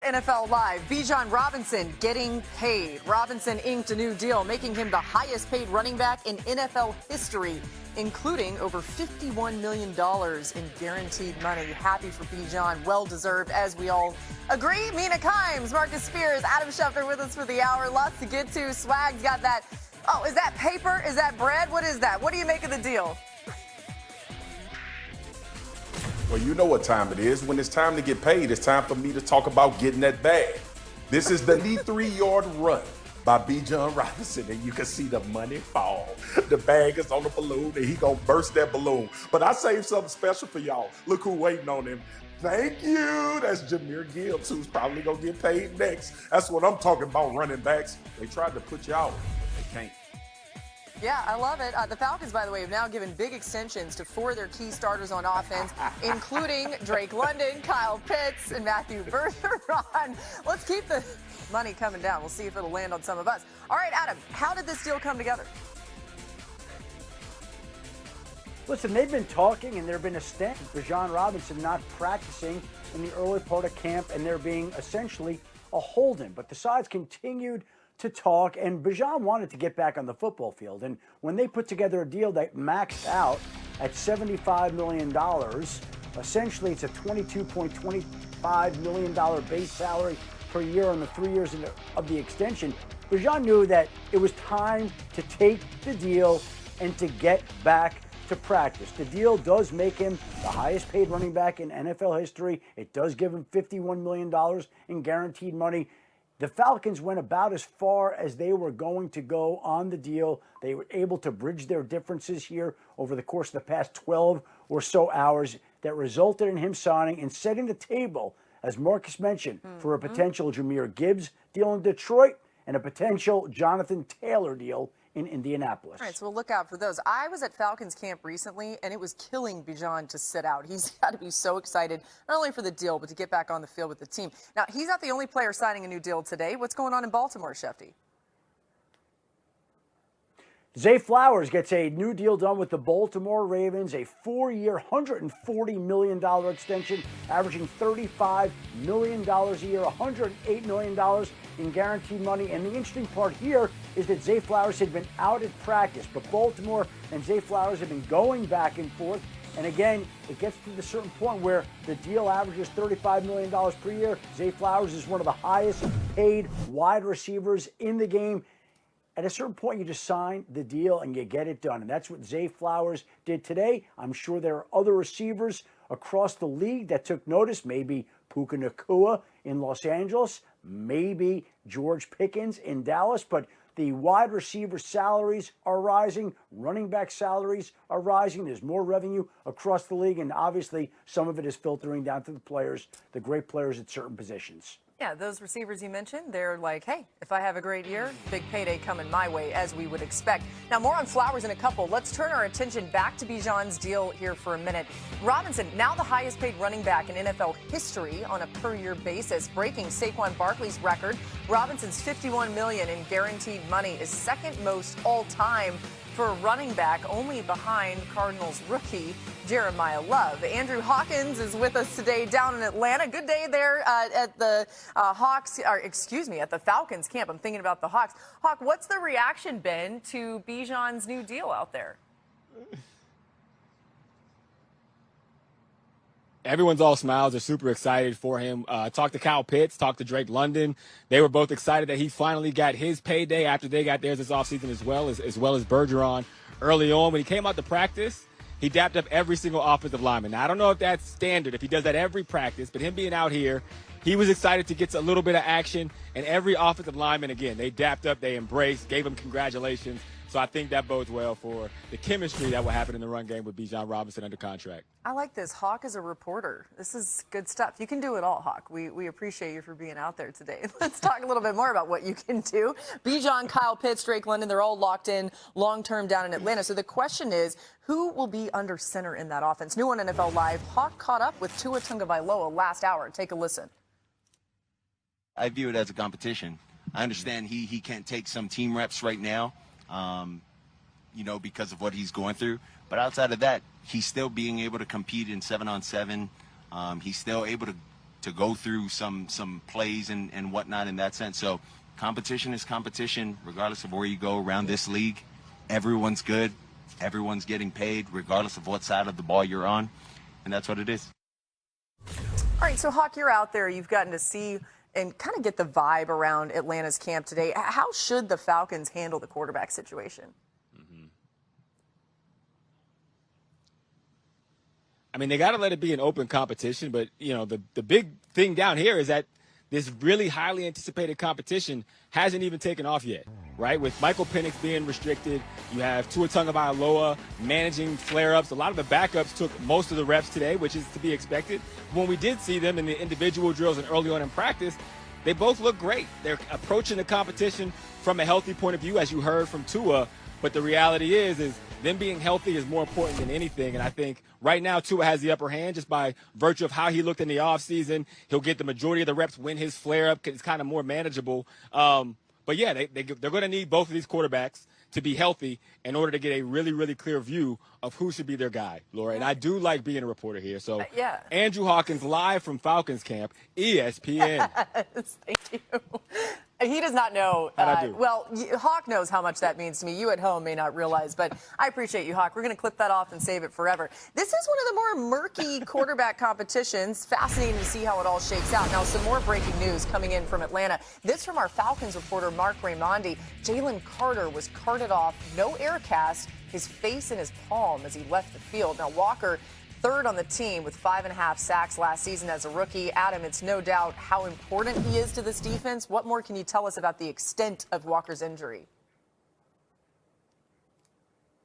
NFL Live. Bijan Robinson getting paid. Robinson inked a new deal, making him the highest paid running back in NFL history, including over $51 million in guaranteed money. Happy for Bijan. Well-deserved, as we all agree. Mina Kimes, Marcus Spears, Adam Schefter with us for the hour. Lots to get to. Swag's got that. Oh, is that paper? Is that bread? What is that? What do you make of the deal? Well, you know what time it is. When it's time to get paid, it's time for me to talk about getting that bag. This is the 3-yard run by Bijan Robinson, and you can see the money fall. The bag is on the balloon, and he gonna burst that balloon. But I saved something special for y'all. Look who waiting on him. Thank you. That's Jahmyr Gibbs, who's probably gonna get paid next. That's what I'm talking about, running backs. They tried to put you out, but they can't. Yeah, I love it. The Falcons, by the way, have now given big extensions to 4 of their key starters on offense, including Drake London, Kyle Pitts, and Matthew Bergeron. Let's keep the money coming down. We'll see if it'll land on some of us. All right, Adam, how did this deal come together? Listen, they've been talking, and there have been a stint. Bijan Robinson not practicing in the early part of camp, and there being essentially a hold-in. But the sides continued to talk, and Bijan wanted to get back on the football field. And when they put together a deal that maxed out at $75 million, essentially it's a $22.25 million base salary per year on the 3 years of the extension, Bijan knew that it was time to take the deal and to get back to practice. The deal does make him the highest paid running back in NFL history. It does give him $51 million in guaranteed money. The Falcons went about as far as they were going to go on the deal. They were able to bridge their differences here over the course of the past 12 or so hours that resulted in him signing and setting the table, as Marcus mentioned, for a potential Jahmyr Gibbs deal in Detroit and a potential Jonathan Taylor deal in Indianapolis. All right, so we'll look out for those. I was at Falcons camp recently, and it was killing Bijan to sit out. He's got to be so excited, not only for the deal, but to get back on the field with the team. Now, he's not the only player signing a new deal today. What's going on in Baltimore, Shefty? Zay Flowers gets a new deal done with the Baltimore Ravens, a 4-year, $140 million extension, averaging $35 million a year, $108 million in guaranteed money. And the interesting part here is that Zay Flowers had been out at practice, but Baltimore and Zay Flowers have been going back and forth. And again, it gets to the certain point where the deal averages $35 million per year. Zay Flowers is one of the highest paid wide receivers in the game. At a certain point, you just sign the deal and you get it done. And that's what Zay Flowers did today. I'm sure there are other receivers across the league that took notice. Maybe Puka Nacua in Los Angeles, maybe George Pickens in Dallas. But the wide receiver salaries are rising. Running back salaries are rising. There's more revenue across the league. And obviously, some of it is filtering down to the players, the great players at certain positions. Yeah, those receivers you mentioned, they're like, hey, if I have a great year, big payday coming my way, as we would expect. Now, more on Flowers in a couple. Let's turn our attention back to Bijan's deal here for a minute. Robinson, now the highest paid running back in NFL history on a per-year basis, breaking Saquon Barkley's record. Robinson's $51 million in guaranteed money is second most all-time for a running back, only behind Cardinals rookie Jeremiah Love. Andrew Hawkins is with us today down in Atlanta. Good day there at the at the Falcons camp. I'm thinking about the Hawks. Hawk, what's the reaction been to Bijan's new deal out there? Everyone's all smiles. They're super excited for him. Talked to Kyle Pitts, talked to Drake London. They were both excited that he finally got his payday after they got theirs this offseason as well as Bergeron. Early on, when he came out to practice, he dapped up every single offensive lineman. Now, I don't know if that's standard, if he does that every practice, but him being out here, he was excited to get a little bit of action. And every offensive lineman, again, they dapped up, they embraced, gave him congratulations. So I think that bodes well for the chemistry that will happen in the run game with Bijan Robinson under contract. I like this. Hawk is a reporter. This is good stuff. You can do it all, Hawk. We appreciate you for being out there today. Let's talk a little bit more about what you can do. Bijan, Kyle Pitts, Drake London, they're all locked in long-term down in Atlanta. So the question is, who will be under center in that offense? New on NFL Live, Hawk caught up with Tua Tagovailoa last hour. Take a listen. I view it as a competition. I understand he can't take some team reps right now. Because of what he's going through. But outside of that, he's still being able to compete in 7-on-7. He's still able to to go through some plays and whatnot in that sense. So competition is competition, regardless of where you go around this league. Everyone's good. Everyone's getting paid, regardless of what side of the ball you're on. And that's what it is. All right, so Hawk, you're out there. You've gotten to see and kind of get the vibe around Atlanta's camp today. How should the Falcons handle the quarterback situation? I mean, they got to let it be an open competition, but, you know, the big thing down here is that this really highly anticipated competition hasn't even taken off yet, right? With Michael Penix being restricted, you have Tua Tagovailoa managing flare-ups. A lot of the backups took most of the reps today, which is to be expected. When we did see them in the individual drills and early on in practice, they both look great. They're approaching the competition from a healthy point of view, as you heard from Tua, but the reality is them being healthy is more important than anything. And I think right now Tua has the upper hand just by virtue of how he looked in the offseason. He'll get the majority of the reps when his flare-up is kind of more manageable. But, yeah, they're going to need both of these quarterbacks to be healthy in order to get a really, really clear view of who should be their guy, Laura. And I do like being a reporter here. So, yeah. Andrew Hawkins live from Falcons camp, ESPN. Yes, thank you. He does not know. I do. Well, Hawk knows how much that means to me. You at home may not realize, but I appreciate you, Hawk. We're going to clip that off and save it forever. This is one of the more murky quarterback competitions. Fascinating to see how it all shakes out. Now, some more breaking news coming in from Atlanta. This from our Falcons reporter, Mark Raimondi. Jalen Carter was carted off, no air cast, his face in his palm as he left the field. Now, Walker, third on the team with 5.5 sacks last season as a rookie. Adam, it's no doubt how important he is to this defense. What more can you tell us about the extent of Walker's injury?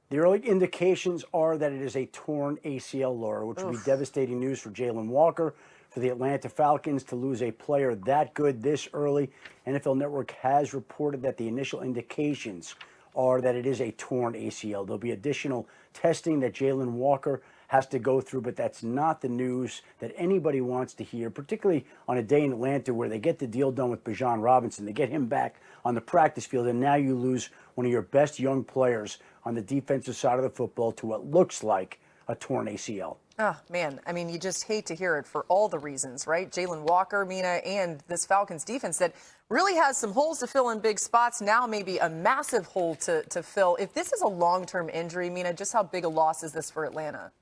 The early indications are that it is a torn ACL, Laura, which would be devastating news for Jalen Walker, for the Atlanta Falcons to lose a player that good this early. NFL Network has reported that the initial indications are that it is a torn ACL. There'll be additional testing that Jalen Walker has to go through, but that's not the news that anybody wants to hear, particularly on a day in Atlanta where they get the deal done with Bijan Robinson. They get him back on the practice field, and now you lose one of your best young players on the defensive side of the football to what looks like a torn ACL. Oh, man. I mean, you just hate to hear it for all the reasons, right? Jalen Walker, Mina, and this Falcons defense that really has some holes to fill in big spots. Now maybe a massive hole to fill. If this is a long-term injury, Mina, just how big a loss is this for Atlanta?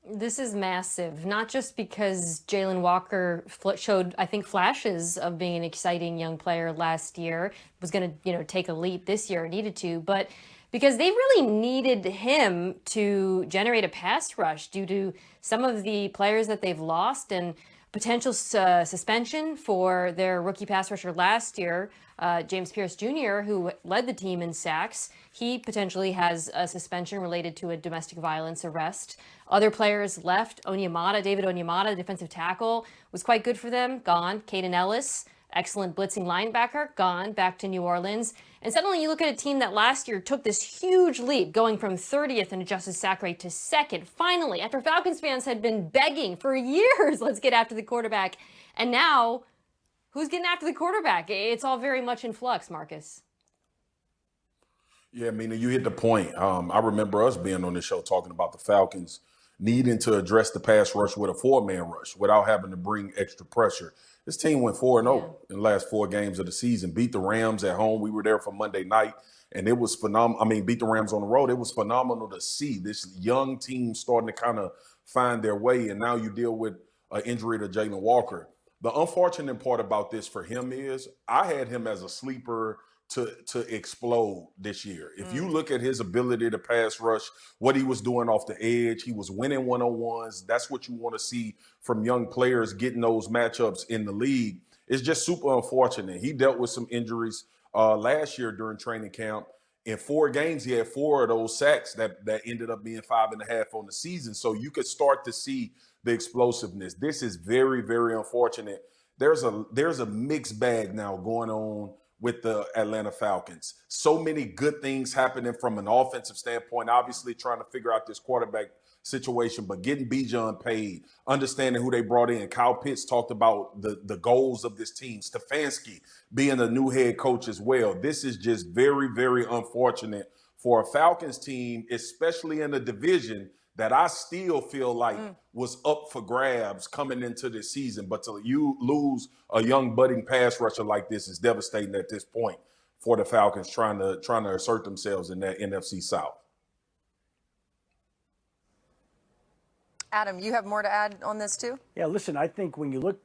This is massive, not just because Jalen Walker showed, I think, flashes of being an exciting young player last year, was going to, take a leap this year, needed to, but because they really needed him to generate a pass rush due to some of the players that they've lost and potential suspension for their rookie pass rusher last year, James Pierce Jr., who led the team in sacks. He potentially has a suspension related to a domestic violence arrest. Other players left. David Onyemata, defensive tackle, was quite good for them, gone. Caden Ellis, excellent blitzing linebacker, gone, back to New Orleans. And suddenly you look at a team that last year took this huge leap, going from 30th in adjusted sack rate to second. Finally, after Falcons fans had been begging for years, let's get after the quarterback. And now, who's getting after the quarterback? It's all very much in flux, Marcus. Yeah, Mina, you hit the point. I remember us being on the show talking about the Falcons needing to address the pass rush with a four-man rush without having to bring extra pressure. This team went 4-0 in the last 4 games of the season, beat the Rams at home. We were there for Monday night, and it was phenomenal. I mean, beat the Rams on the road. It was phenomenal to see this young team starting to kind of find their way, and now you deal with an injury to Jalen Walker. The unfortunate part about this for him is I had him as a sleeper to explode this year. If you look at his ability to pass rush, what he was doing off the edge, he was winning one-on-ones. That's what you want to see from young players getting those matchups in the league. It's just super unfortunate. He dealt with some injuries last year during training camp. In 4 games, he had 4 of those sacks that ended up being 5.5 on the season. So you could start to see the explosiveness. This is very, very unfortunate. There's a mixed bag now going on with the Atlanta Falcons. So many good things happening from an offensive standpoint, obviously trying to figure out this quarterback situation, but getting Bijan paid, understanding who they brought in. Kyle Pitts talked about the goals of this team. Stefanski being a new head coach as well. This is just very, very unfortunate for a Falcons team, especially in a division that I still feel like was up for grabs coming into this season. But to you lose a young budding pass rusher like this is devastating at this point for the Falcons trying to assert themselves in that NFC South. Adam, you have more to add on this too? Yeah, listen, I think when you look,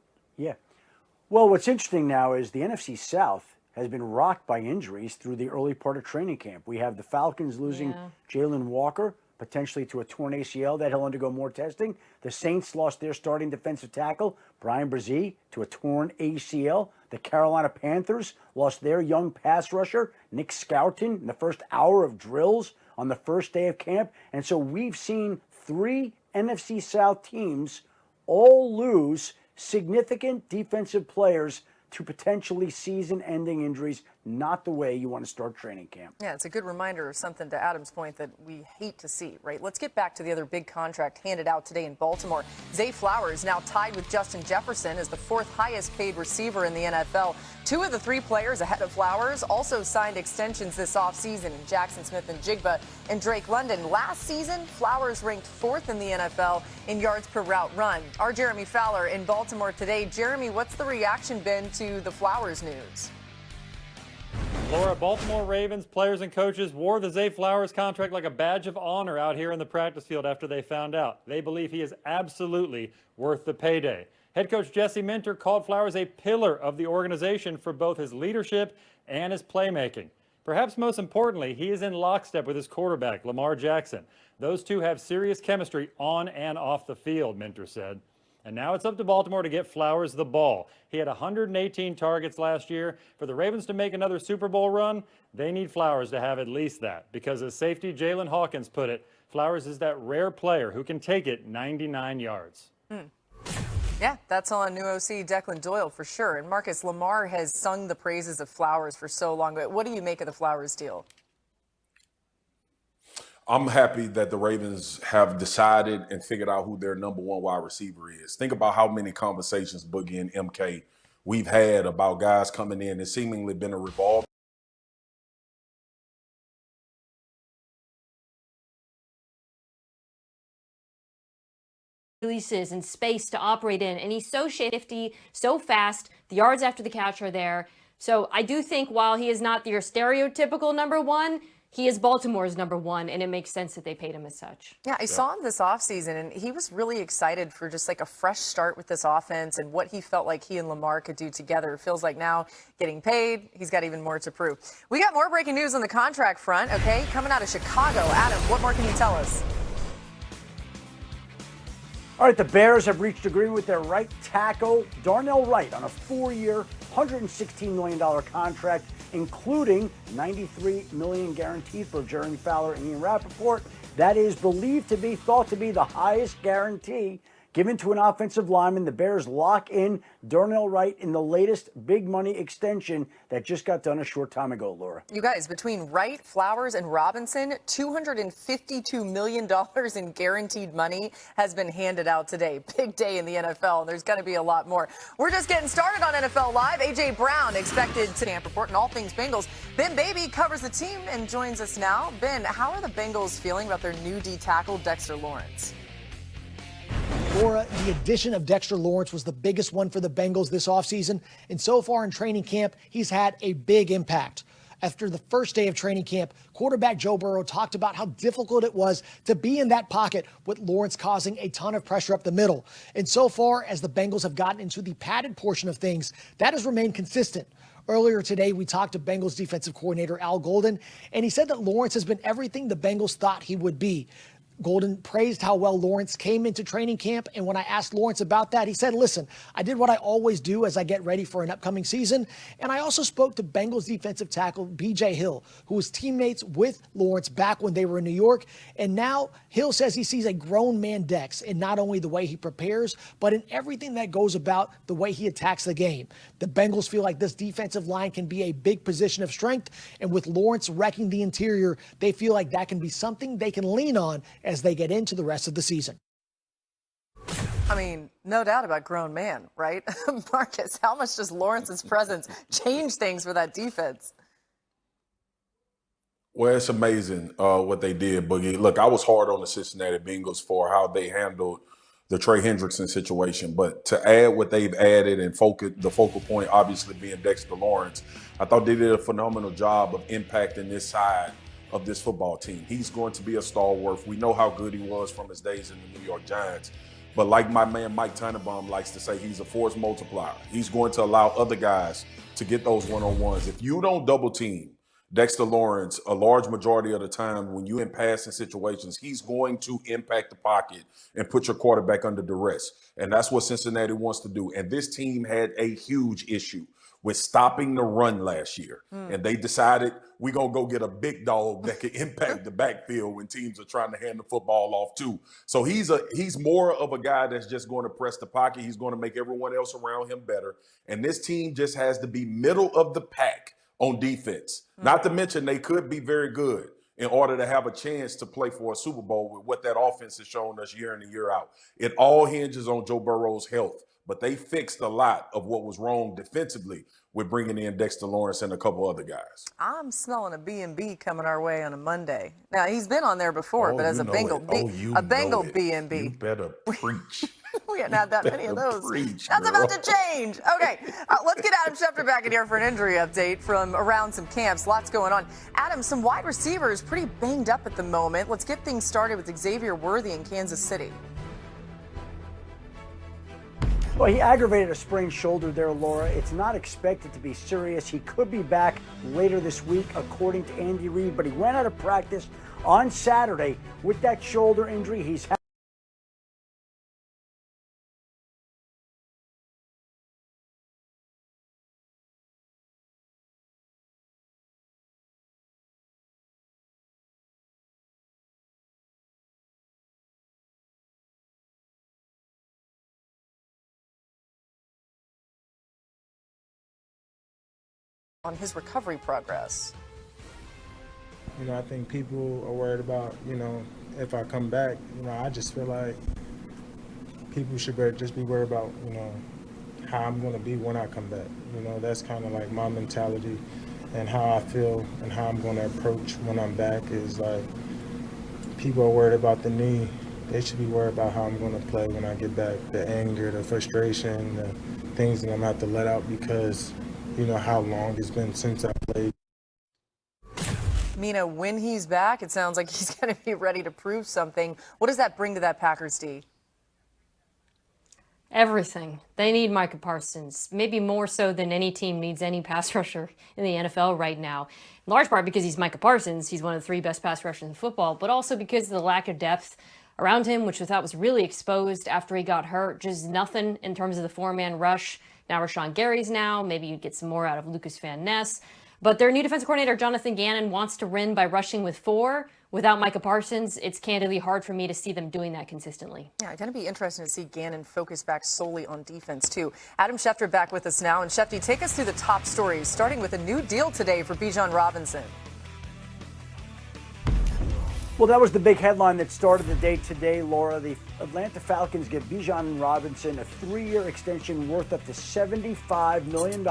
well, what's interesting now is the NFC South has been rocked by injuries through the early part of training camp. We have the Falcons losing Jalen Walker, potentially to a torn ACL that he'll undergo more testing. The Saints lost their starting defensive tackle, Brian Brzee, to a torn ACL. The Carolina Panthers lost their young pass rusher, Nick Scouton, in the first hour of drills on the first day of camp. And so we've seen 3 NFC South teams all lose significant defensive players to potentially season-ending injuries, not the way you want to start training camp. Yeah, it's a good reminder of something to Adam's point that we hate to see, right? Let's get back to the other big contract handed out today in Baltimore. Zay Flowers now tied with Justin Jefferson as the 4th highest paid receiver in the NFL. 2 of the 3 players ahead of Flowers also signed extensions this offseason in Jackson Smith-Njigba and Drake London. Last season, Flowers ranked 4th in the NFL in yards per route run. Our Jeremy Fowler in Baltimore today. Jeremy, what's the reaction been to the Flowers news? Laura, Baltimore Ravens players and coaches wore the Zay Flowers contract like a badge of honor out here in the practice field after they found out. They believe he is absolutely worth the payday. Head coach Jesse Minter called Flowers a pillar of the organization for both his leadership and his playmaking. Perhaps most importantly, he is in lockstep with his quarterback, Lamar Jackson. Those two have serious chemistry on and off the field, Minter said. And now it's up to Baltimore to get Flowers the ball. He had 118 targets last year. For the Ravens to make another Super Bowl run, they need Flowers to have at least that. Because as safety Jalen Hawkins put it, Flowers is that rare player who can take it 99 yards. Yeah, that's on new OC Declan Doyle for sure. And Marcus, Lamar has sung the praises of Flowers for so long. But what do you make of the Flowers deal? I'm happy that the Ravens have decided and figured out who their number 1 wide receiver is. Think about how many conversations, Boogie and MK, we've had about guys coming in. It's seemingly been a revolving releases and space to operate in, and he's so shifty, so fast. The yards after the catch are there. So I do think while he is not your stereotypical number 1, he is Baltimore's number 1, and it makes sense that they paid him as such. Yeah, I saw him this offseason, and he was really excited for just like a fresh start with this offense and what he felt like he and Lamar could do together. It feels like now getting paid, he's got even more to prove. We got more breaking news on the contract front, okay? Coming out of Chicago. Adam, what more can you tell us? All right, the Bears have reached agreement with their right tackle, Darnell Wright, on a 4-year, $116 million contract, including $93 million guaranteed for Jeremy Fowler and Ian Rappaport. That is thought to be the highest guarantee given to an offensive lineman. The Bears lock in Darnell Wright in the latest big money extension that just got done a short time ago, Laura. You guys, between Wright, Flowers, and Robinson, $252 million in guaranteed money has been handed out today. Big day in the NFL, and there's going to be a lot more. We're just getting started on NFL Live. A.J. Brown expected to camp report and all things Bengals. Ben Baby covers the team and joins us now. Ben, how are the Bengals feeling about their new D tackle, Dexter Lawrence? Laura, the addition of Dexter Lawrence was the biggest one for the Bengals this offseason, and so far in training camp, he's had a big impact. After the first day of training camp, quarterback Joe Burrow talked about how difficult it was to be in that pocket with Lawrence causing a ton of pressure up the middle. And so far, as the Bengals have gotten into the padded portion of things, that has remained consistent. Earlier today, we talked to Bengals defensive coordinator Al Golden, and he said that Lawrence has been everything the Bengals thought he would be. Golden praised how well Lawrence came into training camp, and when I asked Lawrence about that, he said, listen, I did what I always do as I get ready for an upcoming season, and I also spoke to Bengals defensive tackle B.J. Hill, who was teammates with Lawrence back when they were in New York, and now Hill says he sees a grown man Dex in not only the way he prepares, but in everything that goes about the way he attacks the game. The Bengals feel like this defensive line can be a big position of strength, and with Lawrence wrecking the interior, they feel like that can be something they can lean on as they get into the rest of the season. I mean, no doubt about grown man, right? Marcus, how much does Lawrence's presence change things for that defense? Well, it's amazing what they did, Boogie. Look, I was hard on the Cincinnati Bengals for how they handled the Trey Hendrickson situation, but to add what they've added and the focal point obviously being Dexter Lawrence, I thought they did a phenomenal job of impacting this side of this football team. He's going to be a stalwart. We know how good he was from his days in the New York Giants. But like my man Mike Tannenbaum likes to say, he's a force multiplier. He's going to allow other guys to get those one-on-ones. If you don't double team Dexter Lawrence a large majority of the time when you in passing situations, he's going to impact the pocket and put your quarterback under duress. And that's what Cincinnati wants to do. And this team had a huge issue with stopping the run last year. And they decided we're going to go get a big dog that can impact the backfield when teams are trying to hand the football off too. So he's more of a guy that's just going to press the pocket. He's going to make everyone else around him better. And this team just has to be middle of the pack on defense. Not to mention they could be very good in order to have a chance to play for a Super Bowl with what that offense has shown us year in and year out. It all hinges on Joe Burrow's health, but they fixed a lot of what was wrong defensively with bringing in Dexter Lawrence and a couple other guys. I'm smelling a B&B coming our way on a Monday. Now, he's been on there before, but as a Bengal B&B. You better preach. We hadn't had that many of those. Preach, That's girl. about to change. Okay, let's get Adam Schefter back in here for an injury update from around some camps. Lots going on. Adam, some wide receivers pretty banged up at the moment. Let's get things started with Xavier Worthy in Kansas City. Well, he aggravated a sprained shoulder there, Laura. It's not expected to be serious. He could be back later this week, according to Andy Reid, but he went out of practice on Saturday with that shoulder injury. He's had on his recovery progress. I think people are worried about, if I come back, I just feel like people should just be worried about, how I'm going to be when I come back. That's kind of like my mentality and how I feel and how I'm going to approach when I'm back is like people are worried about the knee. They should be worried about how I'm going to play when I get back. The anger, the frustration, the things that I'm going to have to let out because how long it's been since I played. Mina, when he's back, it sounds like he's going to be ready to prove something. What does that bring to that Packers D? Everything. They need Micah Parsons, maybe more so than any team needs any pass rusher in the NFL right now. In large part because he's Micah Parsons. He's one of the 3 best pass rushers in football, but also because of the lack of depth around him, which I thought was really exposed after he got hurt. Just nothing in terms of the 4-man rush. Now Rashawn Gary's now. Maybe you'd get some more out of Lucas Van Ness. But their new defensive coordinator, Jonathan Gannon, wants to win by rushing with 4. Without Micah Parsons, it's candidly hard for me to see them doing that consistently. Yeah, it's going to be interesting to see Gannon focus back solely on defense, too. Adam Schefter back with us now. And Shefty, take us through the top stories, starting with a new deal today for Bijan Robinson. Well, that was the big headline that started the day today, Laura. The Atlanta Falcons give Bijan Robinson a 3-year extension worth up to $75 million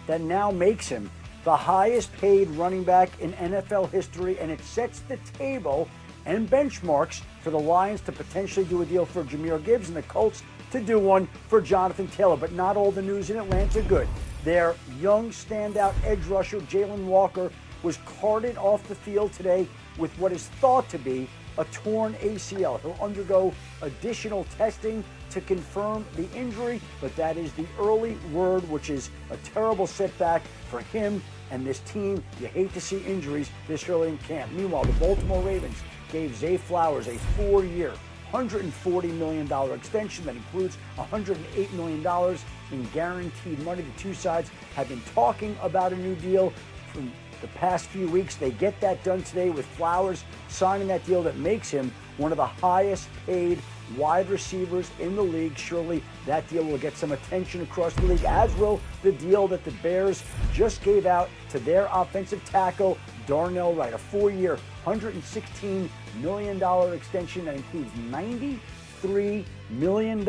that now makes him the highest paid running back in NFL history, and it sets the table and benchmarks for the Lions to potentially do a deal for Jahmyr Gibbs and the Colts to do one for Jonathan Taylor. But not all the news in Atlanta good. Their young standout edge rusher, Jalen Walker, was carted off the field today with what is thought to be a torn ACL. He'll undergo additional testing to confirm the injury, but that is the early word, which is a terrible setback for him and this team. You hate to see injuries this early in camp. Meanwhile, the Baltimore Ravens gave Zay Flowers a 4-year, $140 million extension that includes $108 million in guaranteed money. The two sides have been talking about a new deal from the past few weeks. They get that done today with Flowers signing that deal that makes him one of the highest paid wide receivers in the league. Surely that deal will get some attention across the league, as will the deal that the Bears just gave out to their offensive tackle, Darnell Wright, a 4-year, $116 million extension that includes $93 million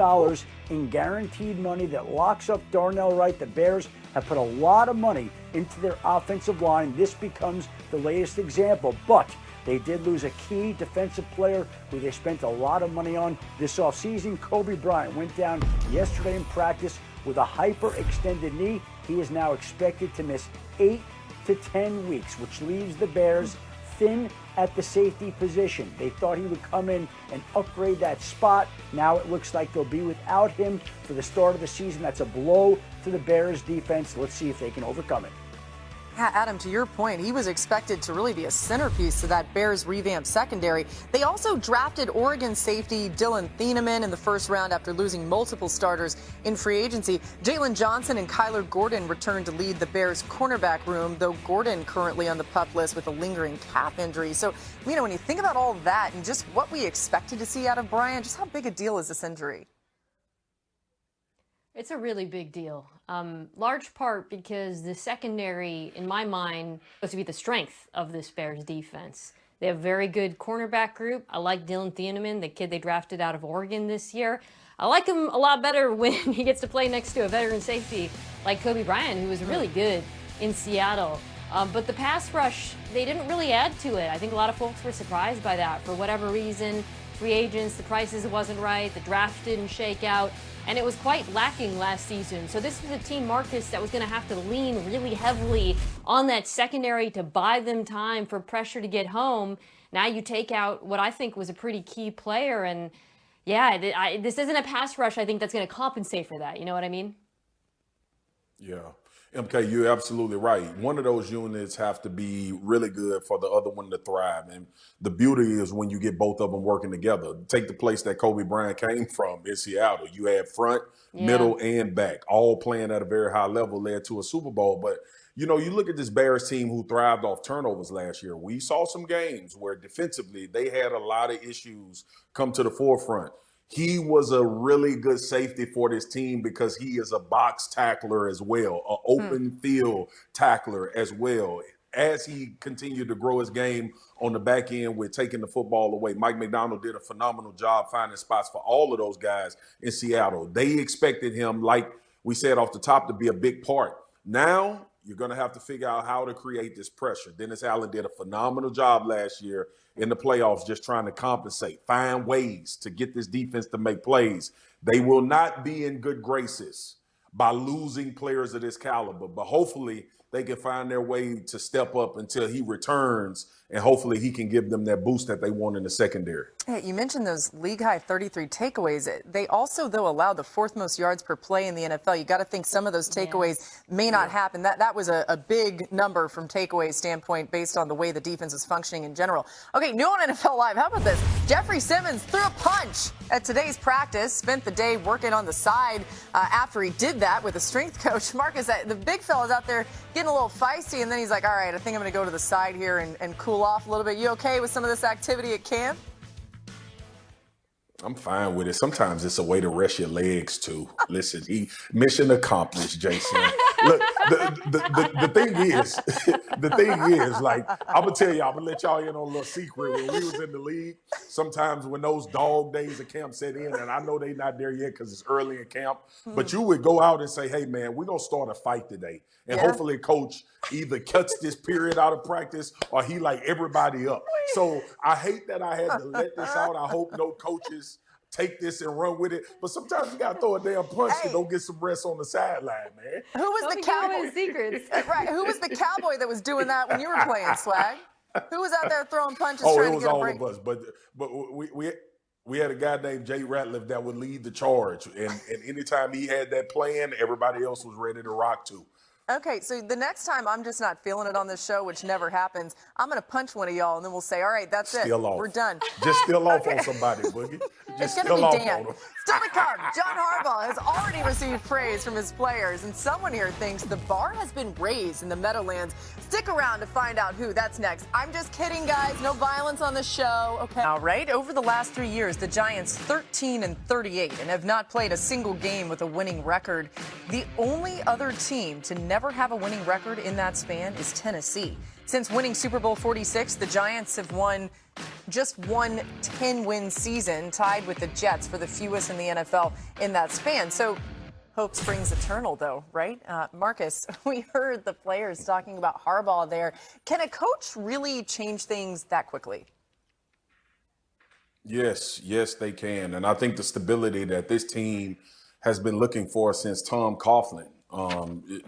in guaranteed money that locks up Darnell Wright. The Bears have put a lot of money into their offensive line. This becomes the latest example, but they did lose a key defensive player who they spent a lot of money on this offseason. Kobe Bryant went down yesterday in practice with a hyperextended knee. He is now expected to miss 8 to 10 weeks, which leaves the Bears thin at the safety position. They thought he would come in and upgrade that spot. Now it looks like they'll be without him for the start of the season. That's a blow to the Bears defense. Let's see if they can overcome it. Yeah, Adam, to your point, he was expected to really be a centerpiece to that Bears revamped secondary. They also drafted Oregon safety Dylan Thieneman in the first round after losing multiple starters in free agency. Jalen Johnson and Kyler Gordon returned to lead the Bears cornerback room, though Gordon currently on the PUP list with a lingering calf injury. So, when you think about all that and just what we expected to see out of Bryant, just how big a deal is this injury? It's a really big deal. Large part because the secondary, in my mind, supposed to be the strength of this Bears defense. They have a very good cornerback group. I like Dylan Thieneman, the kid they drafted out of Oregon this year. I like him a lot better when he gets to play next to a veteran safety like Kobe Bryant, who was really good in Seattle. But the pass rush, they didn't really add to it. I think a lot of folks were surprised by that for whatever reason. Free agents, the prices wasn't right, the draft didn't shake out, and it was quite lacking last season. So this was a team, Marcus, that was going to have to lean really heavily on that secondary to buy them time for pressure to get home. Now you take out what I think was a pretty key player, and this isn't a pass rush, I think, that's going to compensate for that. You know what I mean? Yeah. MK, you're absolutely right. One of those units have to be really good for the other one to thrive. And the beauty is when you get both of them working together. Take the place that Kobe Bryant came from in Seattle. You had front, middle, and back, all playing at a very high level, led to a Super Bowl. But, you look at this Bears team who thrived off turnovers last year. We saw some games where defensively they had a lot of issues come to the forefront. He was a really good safety for this team because he is a box tackler as well, an open field tackler as well. As he continued to grow his game on the back end with taking the football away, Mike McDonald did a phenomenal job finding spots for all of those guys in Seattle. They expected him, like we said off the top, to be a big part. Now you're going to have to figure out how to create this pressure. Dennis Allen did a phenomenal job last year in the playoffs just trying to compensate, find ways to get this defense to make plays. They will not be in good graces by losing players of this caliber, but hopefully they can find their way to step up until he returns, and hopefully he can give them that boost that they want in the secondary. Hey, you mentioned those league-high 33 takeaways. They also, though, allowed the fourth most yards per play in the NFL. You got to think some of those takeaways may not happen. That was a big number from takeaway standpoint based on the way the defense is functioning in general. Okay, new on NFL Live. How about this? Jeffrey Simmons threw a punch at today's practice, spent the day working on the side after he did that with a strength coach. Marcus, the big fella's out there getting a little feisty, and then he's like, all right, I think I'm going to go to the side here and cool off a little bit. You okay with some of this activity at camp? I'm fine with it. Sometimes it's a way to rest your legs too. Listen, mission accomplished, Jason. Look, the thing is, like, I'm gonna tell y'all, I'm gonna let y'all in on a little secret. When we was in the league, sometimes when those dog days of camp set in, and I know they not there yet because it's early in camp, but you would go out and say, hey man, we're gonna start a fight today. And hopefully coach either cuts this period out of practice or he light everybody up. So I hate that I had to let this out. I hope no coaches take this and run with it. But sometimes you got to throw a damn punch to go get some rest on the sideline, man. Who was the cowboy? Secrets. Right. Who was the cowboy that was doing that when you were playing, Swag? Who was out there throwing punches trying to get a break? It was all of us. But we had a guy named Jay Ratliff that would lead the charge. And anytime he had that plan, everybody else was ready to rock too. Okay, so the next time I'm just not feeling it on this show, which never happens, I'm going to punch one of y'all, and then we'll say, all right, that's it. We're done. Just steal off on somebody, Boogie. It's going to be Dan. Still to come, John Harbaugh has already received praise from his players, and someone here thinks the bar has been raised in the Meadowlands. Stick around to find out who. That's next. I'm just kidding, guys. No violence on the show. Okay. All right, over the last 3 years, the Giants 13-38 and have not played a single game with a winning record. The only other team to never have a winning record in that span is Tennessee. Since winning Super Bowl 46, the Giants have won just one 10-win season, tied with the Jets for the fewest in the NFL in that span. So hope springs eternal, though, right? Marcus, we heard the players talking about Harbaugh there. Can a coach really change things that quickly? Yes, they can. And I think the stability that this team has been looking for since Tom Coughlin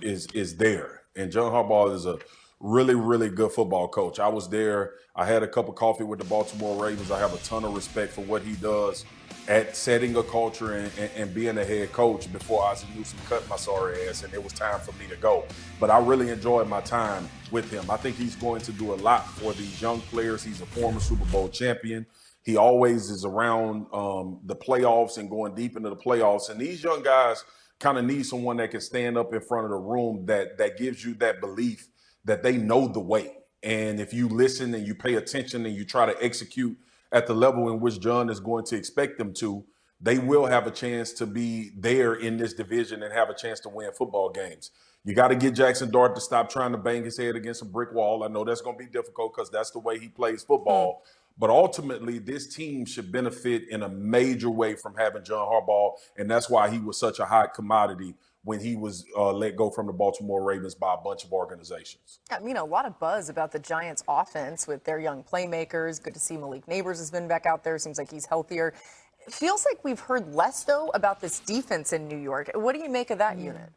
is there. And John Harbaugh is a really, really good football coach. I was there. I had a cup of coffee with the Baltimore Ravens. I have a ton of respect for what he does at setting a culture and being a head coach before Ozzie Newsome cut my sorry ass and it was time for me to go. But I really enjoyed my time with him. I think he's going to do a lot for these young players. He's a former Super Bowl champion. He always is around the playoffs and going deep into the playoffs. And these young guys kind of need someone that can stand up in front of the room that gives you that belief that they know the way. And if you listen and you pay attention and you try to execute at the level in which John is going to expect them to, they will have a chance to be there in this division and have a chance to win football games. You got to get Jackson Dart to stop trying to bang his head against a brick wall. I know that's going to be difficult because that's the way he plays football. But ultimately, this team should benefit in a major way from having John Harbaugh, and that's why he was such a hot commodity when he was let go from the Baltimore Ravens by a bunch of organizations. I mean, a lot of buzz about the Giants' offense with their young playmakers. Good to see Malik Neighbors has been back out there. Seems like he's healthier. It feels like we've heard less, though, about this defense in New York. What do you make of that unit?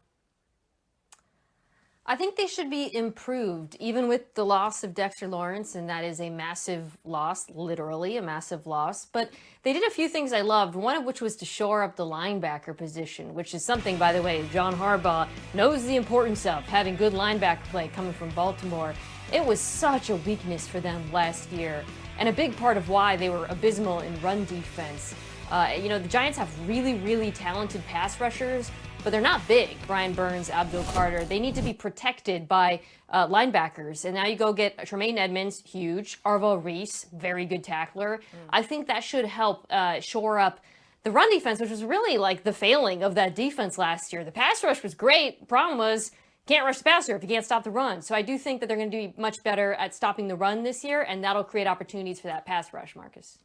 I think they should be improved, even with the loss of Dexter Lawrence, and that is a massive loss, literally a massive loss. But they did a few things I loved, one of which was to shore up the linebacker position, which is something, by the way, John Harbaugh knows the importance of, having good linebacker play coming from Baltimore. It was such a weakness for them last year, and a big part of why they were abysmal in run defense. The Giants have really, really talented pass rushers, but they're not big. Brian Burns, Abdul Carter, they need to be protected by linebackers. And now you go get Tremaine Edmonds, huge. Arvo Reese, very good tackler. I think that should help shore up the run defense, which was really like the failing of that defense last year. The pass rush was great. The problem was can't rush the passer if you can't stop the run. So I do think that they're going to do much better at stopping the run this year, and that'll create opportunities for that pass rush, Marcus.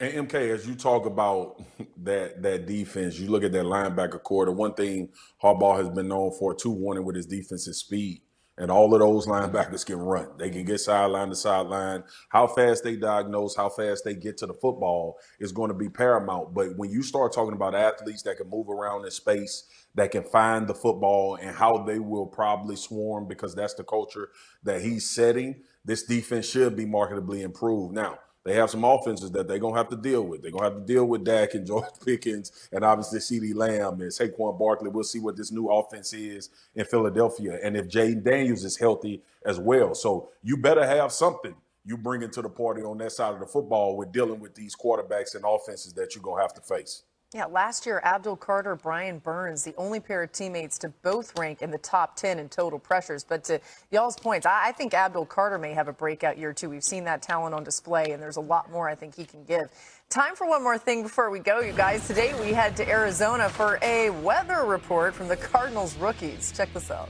And MK, as you talk about that defense, you look at that linebacker core. The one thing Harbaugh has been known for, too, wanting with his defense is speed. And all of those linebackers can run. They can get sideline to sideline. How fast they diagnose, how fast they get to the football is going to be paramount. But when you start talking about athletes that can move around in space, that can find the football and how they will probably swarm because that's the culture that he's setting, this defense should be markedly improved. Now, they have some offenses that they're going to have to deal with. They're going to have to deal with Dak and George Pickens and obviously CeeDee Lamb and Saquon Barkley. We'll see what this new offense is in Philadelphia and if Jaden Daniels is healthy as well. So you better have something you bring into the party on that side of the football with dealing with these quarterbacks and offenses that you're going to have to face. Yeah, last year, Abdul Carter, Brian Burns, the only pair of teammates to both rank in the top 10 in total pressures. But to y'all's points, I think Abdul Carter may have a breakout year, too. We've seen that talent on display, and there's a lot more I think he can give. Time for one more thing before we go, you guys. Today, we head to Arizona for a weather report from the Cardinals rookies. Check this out.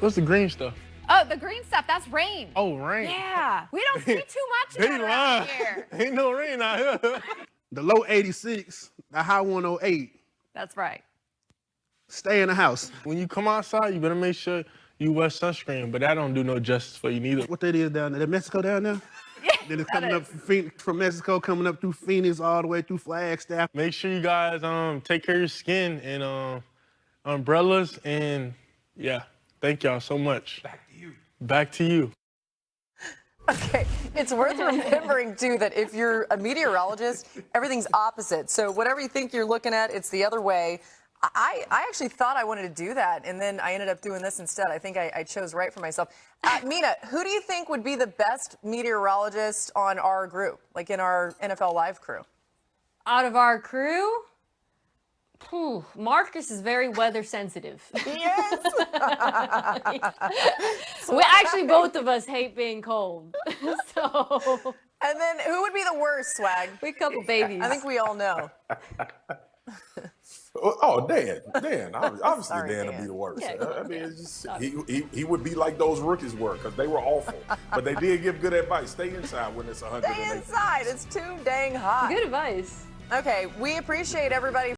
What's the green stuff? Oh, the green stuff, that's rain. Oh, rain. Yeah, we don't see too much of it around here. Ain't no rain out here. The low 86, the high 108. That's right. Stay in the house. When you come outside, you better make sure you wear sunscreen, but that don't do no justice for you neither. What that is down there? That Mexico down there? Yeah, then it's coming up from Mexico, coming up through Phoenix, all the way through Flagstaff. Make sure you guys take care of your skin and umbrellas, and yeah, thank y'all so much. Back to you. Back to you. Okay, it's worth remembering, too, that if you're a meteorologist, everything's opposite. So whatever you think you're looking at, it's the other way. I actually thought I wanted to do that, and then I ended up doing this instead. I think I chose right for myself. Mina, who do you think would be the best meteorologist on our group, like in our NFL Live crew? Out of our crew? Marcus is very weather sensitive. Yes. We actually, both of us hate being cold. So. And then who would be the worst, Swag? We a couple babies. I think we all know. Oh, Dan. Obviously Sorry, Dan Dan. would be the worst. Yeah, I mean, it's just, he would be like those rookies were because they were awful. But they did give good advice. Stay inside when it's 100. Stay inside. It's too dang hot. Good advice. Okay, we appreciate everybody